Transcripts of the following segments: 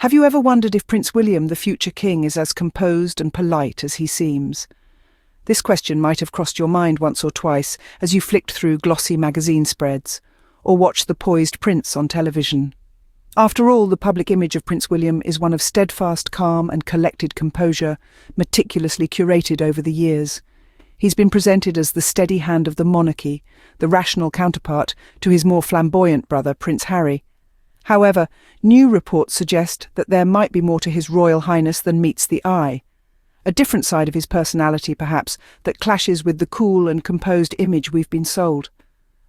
Have you ever wondered if Prince William, the future king, is as composed and polite as he seems? This question might have crossed your mind once or twice as you flicked through glossy magazine spreads, or watched the poised prince on television. After all, the public image of Prince William is one of steadfast calm and collected composure, meticulously curated over the years. He's been presented as the steady hand of the monarchy, the rational counterpart to his more flamboyant brother, Prince Harry. However, new reports suggest that there might be more to His Royal Highness than meets the eye. A different side of his personality, perhaps, that clashes with the cool and composed image we've been sold.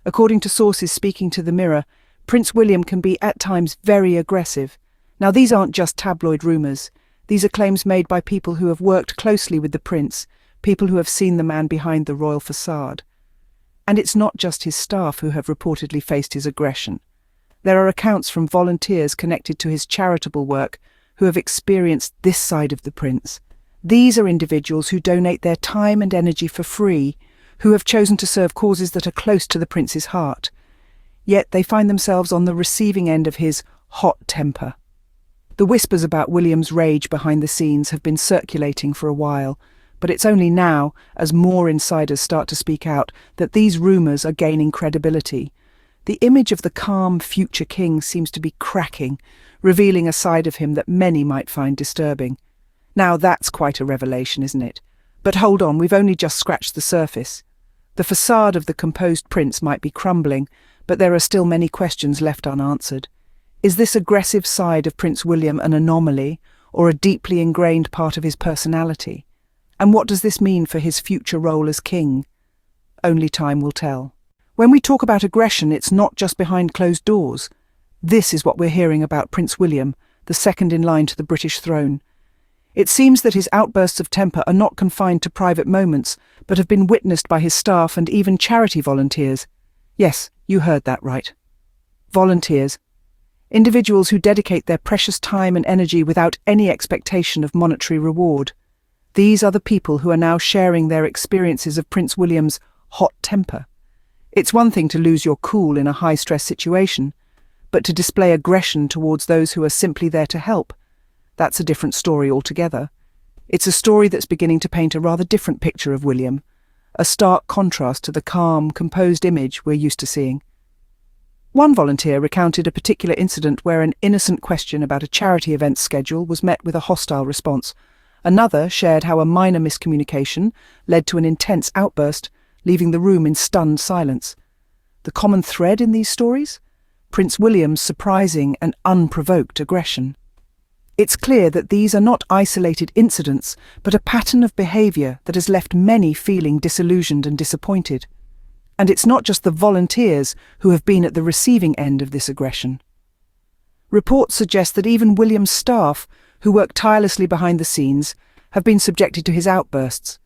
According to sources speaking to the Mirror, Prince William can be at times very aggressive. Now, these aren't just tabloid rumours. These are claims made by people who have worked closely with the prince, people who have seen the man behind the royal facade. And it's not just his staff who have reportedly faced his aggression. There are accounts from volunteers connected to his charitable work who have experienced this side of the prince. These are individuals who donate their time and energy for free, who have chosen to serve causes that are close to the prince's heart. Yet they find themselves on the receiving end of his hot temper. The whispers about William's rage behind the scenes have been circulating for a while, but it's only now, as more insiders start to speak out, that these rumours are gaining credibility. The image of the calm future king seems to be cracking, revealing a side of him that many might find disturbing. Now that's quite a revelation, isn't it? But hold on, we've only just scratched the surface. The facade of the composed prince might be crumbling, but there are still many questions left unanswered. Is this aggressive side of Prince William an anomaly, or a deeply ingrained part of his personality? And what does this mean for his future role as king? Only time will tell. When we talk about aggression, it's not just behind closed doors. This is what we're hearing about Prince William, the second in line to the British throne. It seems that his outbursts of temper are not confined to private moments, but have been witnessed by his staff and even charity volunteers. Yes, you heard that right. Volunteers. Individuals who dedicate their precious time and energy without any expectation of monetary reward. These are the people who are now sharing their experiences of Prince William's hot temper. It's one thing to lose your cool in a high-stress situation, but to display aggression towards those who are simply there to help, that's a different story altogether. It's a story that's beginning to paint a rather different picture of William, a stark contrast to the calm, composed image we're used to seeing. One volunteer recounted a particular incident where an innocent question about a charity event's schedule was met with a hostile response. Another shared how a minor miscommunication led to an intense outburst, leaving the room in stunned silence. The common thread in these stories? Prince William's surprising and unprovoked aggression. It's clear that these are not isolated incidents, but a pattern of behaviour that has left many feeling disillusioned and disappointed. And it's not just the volunteers who have been at the receiving end of this aggression. Reports suggest that even William's staff, who work tirelessly behind the scenes, have been subjected to his outbursts.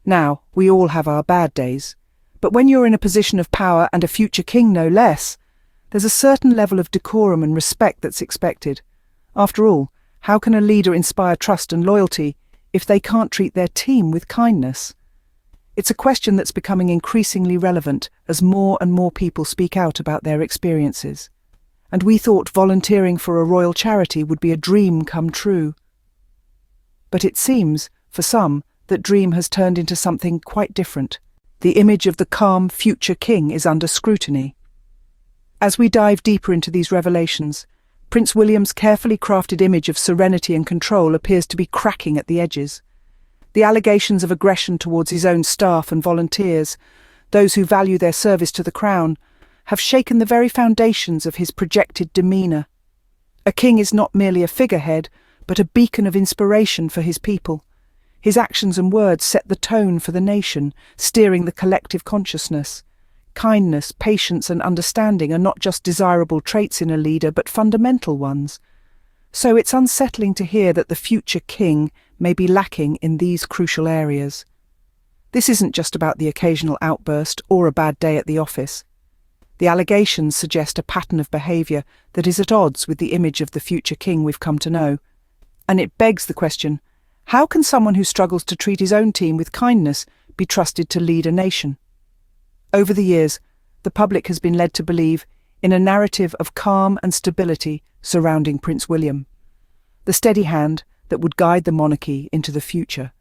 Now, we all have our bad days, but when you're in a position of power and a future king no less, there's a certain level of decorum and respect that's expected. After all, how can a leader inspire trust and loyalty if they can't treat their team with kindness? It's a question that's becoming increasingly relevant as more and more people speak out about their experiences. And we thought volunteering for a royal charity would be a dream come true. But it seems, for some, that dream has turned into something quite different. The image of the calm future king is under scrutiny. As we dive deeper into these revelations, Prince William's carefully crafted image of serenity and control appears to be cracking at the edges. The allegations of aggression towards his own staff and volunteers, those who value their service to the crown, have shaken the very foundations of his projected demeanour. A king is not merely a figurehead, but a beacon of inspiration for his people. His actions and words set the tone for the nation, steering the collective consciousness. Kindness, patience and understanding are not just desirable traits in a leader, but fundamental ones. So it's unsettling to hear that the future king may be lacking in these crucial areas. This isn't just about the occasional outburst or a bad day at the office. The allegations suggest a pattern of behaviour that is at odds with the image of the future king we've come to know. And it begs the question, how can someone who struggles to treat his own team with kindness be trusted to lead a nation? Over the years, the public has been led to believe in a narrative of calm and stability surrounding Prince William. the steady hand that would guide the monarchy into the future.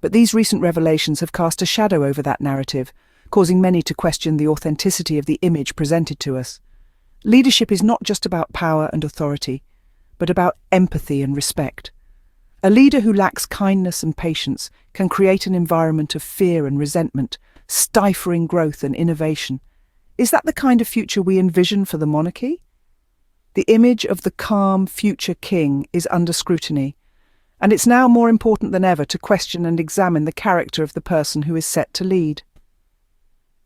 But these recent revelations have cast a shadow over that narrative, causing many to question the authenticity of the image presented to us. Leadership is not just about power and authority, but about empathy and respect. A leader who lacks kindness and patience can create an environment of fear and resentment, stifling growth and innovation. Is that the kind of future we envision for the monarchy? The image of the calm future king is under scrutiny, and it's now more important than ever to question and examine the character of the person who is set to lead.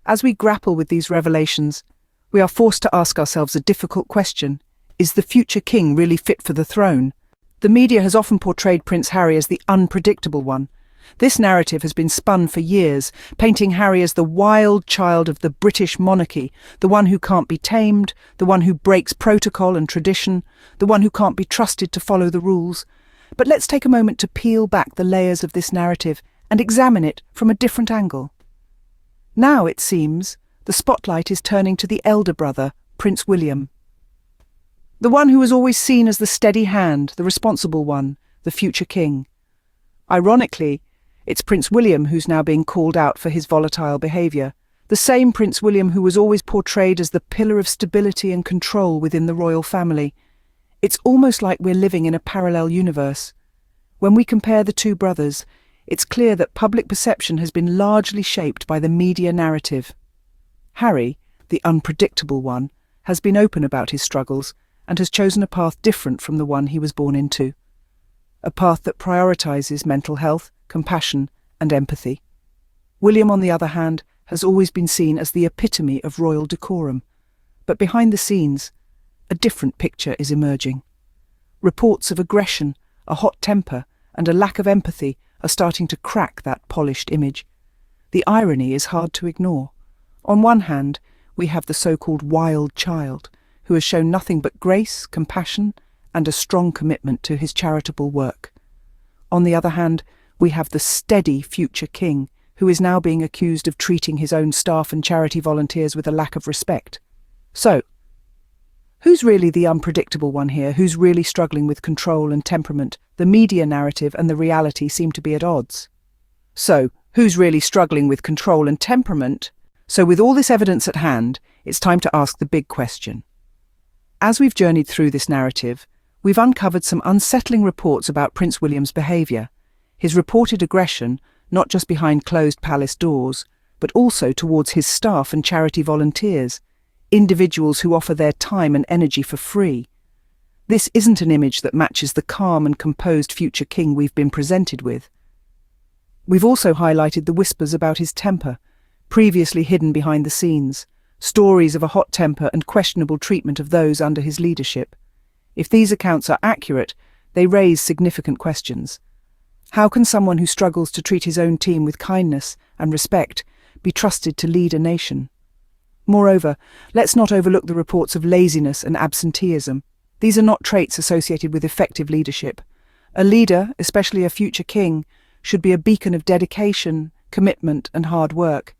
As we grapple with these revelations, we are forced to ask ourselves a difficult question. Is the future king really fit for the throne? The media has often portrayed Prince Harry as the unpredictable one. This narrative has been spun for years, painting Harry as the wild child of the British monarchy, the one who can't be tamed, the one who breaks protocol and tradition, the one who can't be trusted to follow the rules. But let's take a moment to peel back the layers of this narrative and examine it from a different angle. Now, it seems, the spotlight is turning to the elder brother, Prince William. The one who was always seen as the steady hand, the responsible one, the future king. Ironically, it's Prince William who's now being called out for his volatile behaviour, the same Prince William who was always portrayed as the pillar of stability and control within the royal family. It's almost like we're living in a parallel universe. When we compare the two brothers, it's clear that public perception has been largely shaped by the media narrative. Harry, the unpredictable one, has been open about his struggles and has chosen a path different from the one he was born into. A path that prioritises mental health, compassion, and empathy. William, on the other hand, has always been seen as the epitome of royal decorum. But behind the scenes, a different picture is emerging. Reports of aggression, a hot temper, and a lack of empathy are starting to crack that polished image. The irony is hard to ignore. On one hand, we have the so-called wild child, who has shown nothing but grace, compassion, and a strong commitment to his charitable work. On the other hand, we have the steady future king, who is now being accused of treating his own staff and charity volunteers with a lack of respect. So, who's really the unpredictable one here? Who's really struggling with control and temperament? The media narrative and the reality seem to be at odds. So, who's really struggling with control and temperament? So with all this evidence at hand, it's time to ask the big question. As we've journeyed through this narrative, we've uncovered some unsettling reports about Prince William's behaviour, his reported aggression, not just behind closed palace doors, but also towards his staff and charity volunteers, individuals who offer their time and energy for free. This isn't an image that matches the calm and composed future king we've been presented with. We've also highlighted the whispers about his temper, previously hidden behind the scenes, stories of a hot temper and questionable treatment of those under his leadership. If these accounts are accurate, they raise significant questions. How can someone who struggles to treat his own team with kindness and respect be trusted to lead a nation? Moreover, let's not overlook the reports of laziness and absenteeism. These are not traits associated with effective leadership. A leader, especially a future king, should be a beacon of dedication, commitment, and hard work.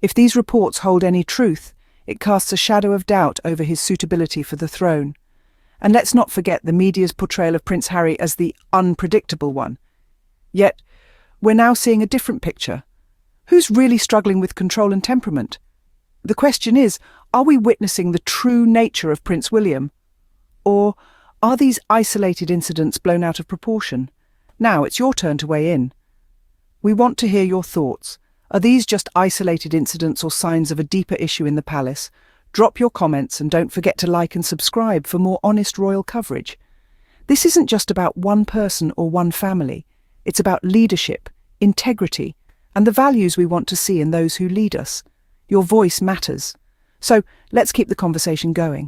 If these reports hold any truth, it casts a shadow of doubt over his suitability for the throne. And let's not forget the media's portrayal of Prince Harry as the unpredictable one. Yet, we're now seeing a different picture. Who's really struggling with control and temperament? The question is, are we witnessing the true nature of Prince William? Or are these isolated incidents blown out of proportion? Now it's your turn to weigh in. We want to hear your thoughts. Are these just isolated incidents or signs of a deeper issue in the palace? Drop your comments and don't forget to like and subscribe for more honest royal coverage. This isn't just about one person or one family. It's about leadership, integrity, and the values we want to see in those who lead us. Your voice matters. So let's keep the conversation going.